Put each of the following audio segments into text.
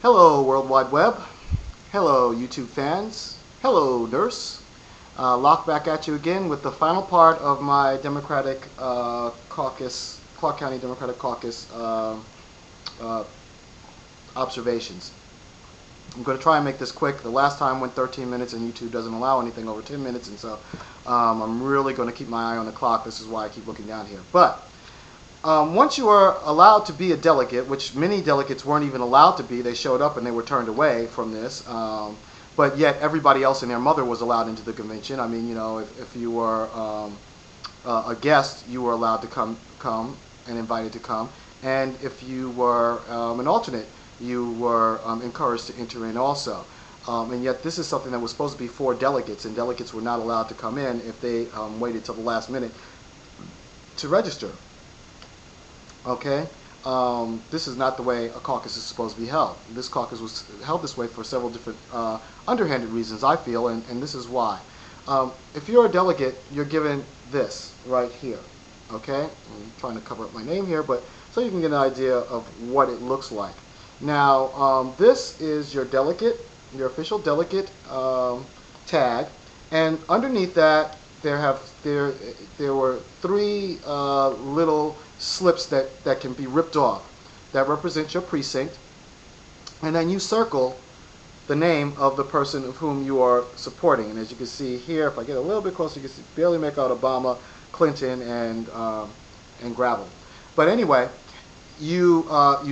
Hello, World Wide Web. Hello, YouTube fans. Hello, nurse. Lock back at you again with the final part of my Democratic Caucus, Clark County Democratic Caucus uh, observations. I'm going to try and make this quick. The last time went 13 minutes, and YouTube doesn't allow anything over 10 minutes, and so I'm really going to keep my eye on the clock. This is why I keep looking down here. But once you are allowed to be a delegate, which many delegates weren't even allowed to be, they showed up and they were turned away from this. But yet everybody else and their mother was allowed into the convention. I mean, you know, if you were a guest, you were allowed to come and invited to come. And if you were an alternate, you were encouraged to enter in also. And yet this is something that was supposed to be for delegates, and delegates were not allowed to come in if they waited till the last minute to register. Okay, this is not the way a caucus is supposed to be held. This caucus was held this way for several different underhanded reasons, I feel, and this is why. If you're a delegate, you're given this right here. Okay, I'm trying to cover up my name here, but so you can get an idea of what it looks like. Now, this is your delegate, your official delegate tag, and underneath that there were three little slips that can be ripped off that represent your precinct, and then you circle the name of the person of whom you are supporting. And as you can see here, if I get a little bit closer, you can barely make out Obama, Clinton, and Gravel. But anyway, you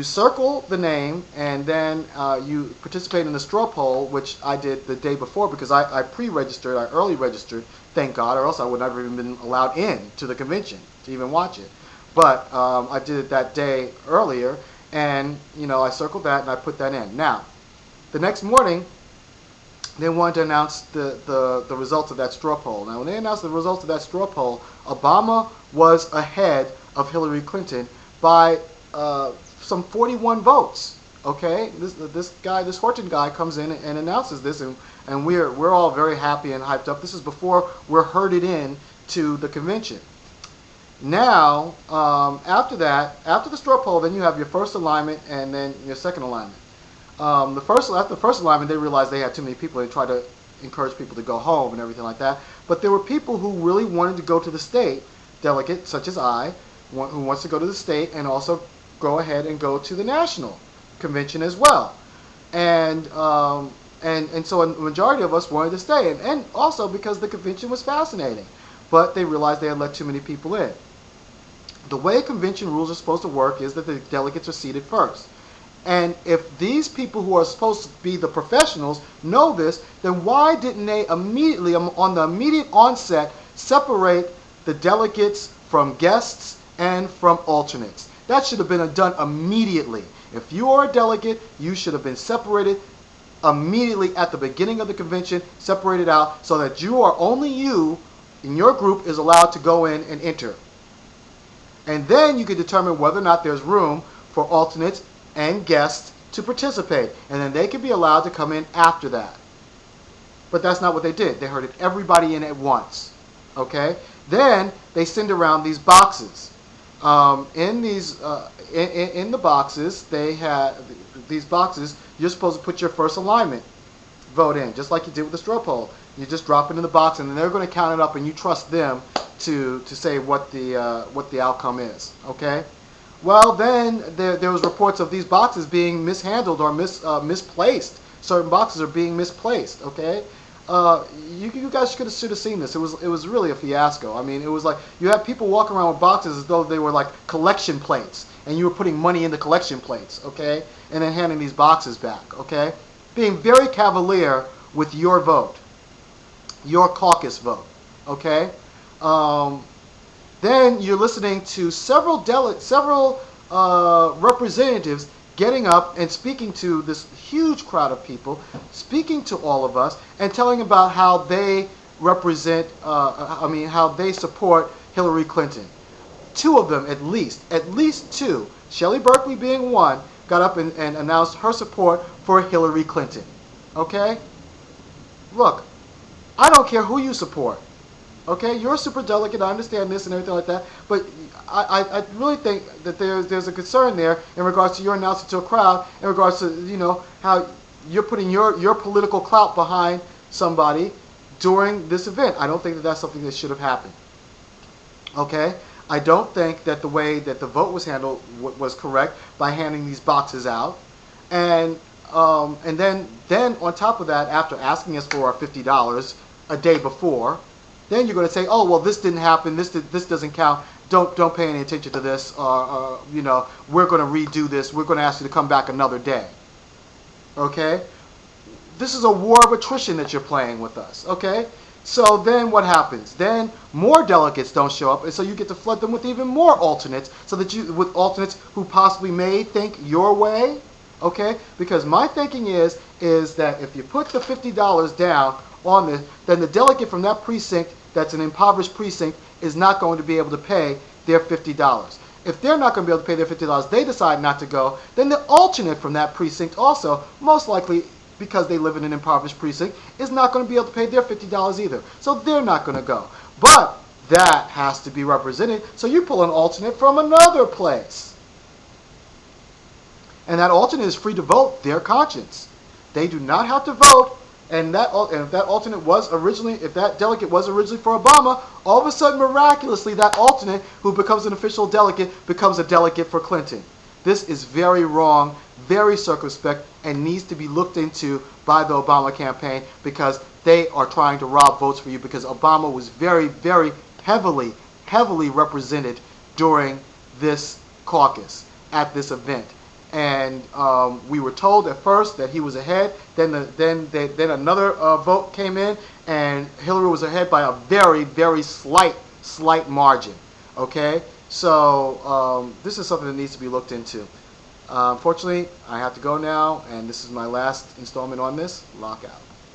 circle the name, and then you participate in the straw poll, which I did the day before because I pre-registered, I early registered, thank God, or else I would never even been allowed in to the convention to even watch it. But I did it that day earlier, and you know, I circled that and I put that in. Now, the next morning, they wanted to announce the results of that straw poll. Now, when they announced the results of that straw poll, Obama was ahead of Hillary Clinton by some 41 votes. Okay, this Horton guy comes in and announces this, and we're all very happy and hyped up. This is before we're herded in to the convention. Now, after the straw poll, then you have your first alignment and then your second alignment. After the first alignment, they realized they had too many people. They tried to encourage people to go home and everything like that. But there were people who really wanted to go to the state, delegates such as I, who wants to go to the state and also go ahead and go to the national convention as well. And so a majority of us wanted to stay, and also because the convention was fascinating. But they realized they had let too many people in. The way convention rules are supposed to work is that the delegates are seated first. And if these people who are supposed to be the professionals know this, then why didn't they immediately, on the immediate onset, separate the delegates from guests and from alternates? That should have been done immediately. If you are a delegate, you should have been separated immediately at the beginning of the convention, separated out so that only you in your group is allowed to go in and enter. And then you can determine whether or not there's room for alternates and guests to participate. And then they can be allowed to come in after that. But that's not what they did. They herded everybody in at once. Okay? Then they send around these boxes. In the boxes, they had these boxes. You're supposed to put your first alignment vote in, just like you did with the straw poll. You just drop it in the box, and then they're going to count it up, and you trust them to say what the outcome is. Okay. Well, then there was reports of these boxes being mishandled or misplaced. Certain boxes are being misplaced. Okay. You guys should have seen this. It was really a fiasco. I mean, it was like you had people walking around with boxes as though they were like collection plates, and you were putting money in the collection plates. Okay, and then handing these boxes back. Okay, being very cavalier with your vote, your caucus vote. Okay. Then you're listening to several representatives getting up and speaking to this huge crowd of people, speaking to all of us, and telling about how they how they support Hillary Clinton. Two of them, at least two, Shelley Berkeley being one, got up and announced her support for Hillary Clinton. Okay? Look, I don't care who you support. Okay, you're a super delegate. I understand this and everything like that, but I really think that there's a concern there in regards to your announcing to a crowd, in regards to how you're putting your political clout behind somebody during this event. I don't think that that's something that should have happened. Okay, I don't think that the way that the vote was handled was correct by handing these boxes out, and then on top of that, after asking us for our $50 a day before, then you're going to say, oh well, this didn't happen. This doesn't count. Don't pay any attention to this. We're going to redo this. We're going to ask you to come back another day. Okay, this is a war of attrition that you're playing with us. Okay. So then what happens? Then more delegates don't show up, and so you get to flood them with even more alternates, so that with alternates who possibly may think your way, okay? Because my thinking is that if you put the $50 down on this, then the delegate from that precinct that's an impoverished precinct is not going to be able to pay their $50. If they're not going to be able to pay their $50, they decide not to go, then the alternate from that precinct also, most likely because they live in an impoverished precinct, is not going to be able to pay their $50 either. So they're not going to go. But that has to be represented, so you pull an alternate from another place. And that alternate is free to vote their conscience. They do not have to vote, and if that alternate was originally, if that delegate was originally for Obama, all of a sudden, miraculously, that alternate who becomes an official delegate becomes a delegate for Clinton. This is very wrong, very circumspect, and needs to be looked into by the Obama campaign, because they are trying to rob votes for you, because Obama was very, very heavily represented during this caucus at this event. And we were told at first that he was ahead. Then another vote came in, and Hillary was ahead by a very, very slight margin. Okay, so this is something that needs to be looked into. Unfortunately, I have to go now, and this is my last installment on this. Lockout.